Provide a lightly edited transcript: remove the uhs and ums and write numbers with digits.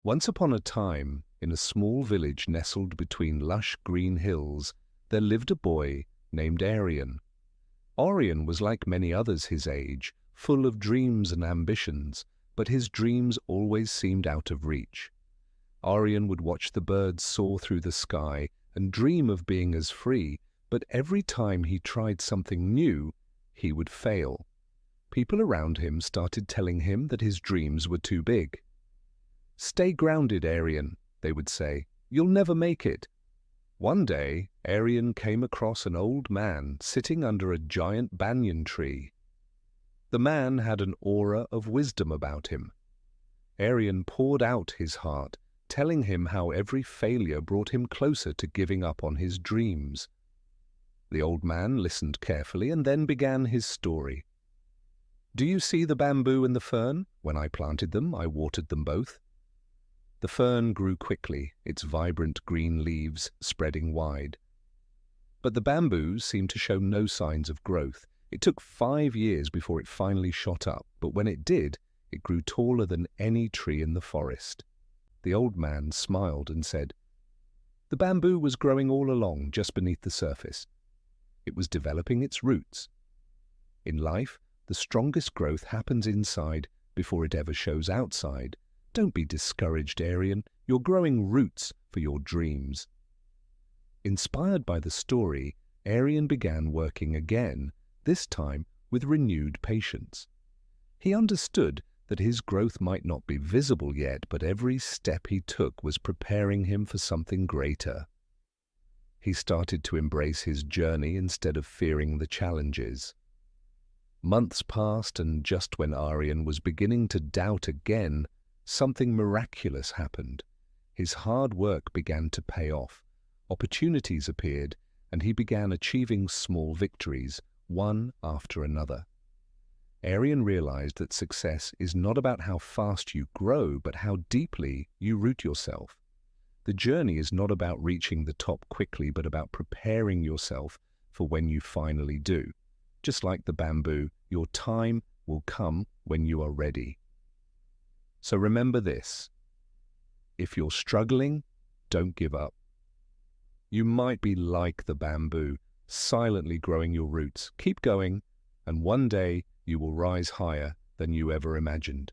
Once upon a time, in a small village nestled between lush green hills, there lived a boy named Aryan. Aryan was like many others his age, full of dreams and ambitions, but his dreams always seemed out of reach. Aryan would watch the birds soar through the sky and dream of being as free, but every time he tried something new, he would fail. People around him started telling him that his dreams were too big. "Stay grounded, Aryan," they would say. "You'll never make it." One day, Aryan came across an old man sitting under a giant banyan tree. The man had an aura of wisdom about him. Aryan poured out his heart, telling him how every failure brought him closer to giving up on his dreams. The old man listened carefully and then began his story. "Do you see the bamboo and the fern? When I planted them, I watered them both. The fern grew quickly, its vibrant green leaves spreading wide. But the bamboo seemed to show no signs of growth. It took 5 years before it finally shot up, but when it did, it grew taller than any tree in the forest." The old man smiled and said, "The bamboo was growing all along just beneath the surface. It was developing its roots. In life, the strongest growth happens inside before it ever shows outside. Don't be discouraged, Aryan. You're growing roots for your dreams." Inspired by the story, Aryan began working again, this time with renewed patience. He understood that his growth might not be visible yet, but every step he took was preparing him for something greater. He started to embrace his journey instead of fearing the challenges. Months passed, and just when Aryan was beginning to doubt again, something miraculous happened. His hard work began to pay off. Opportunities appeared, and he began achieving small victories, one after another. Aryan realized that success is not about how fast you grow, but how deeply you root yourself. The journey is not about reaching the top quickly, but about preparing yourself for when you finally do. Just like the bamboo, your time will come when you are ready. So remember this: if you're struggling, don't give up. You might be like the bamboo, silently growing your roots. Keep going, and one day you will rise higher than you ever imagined.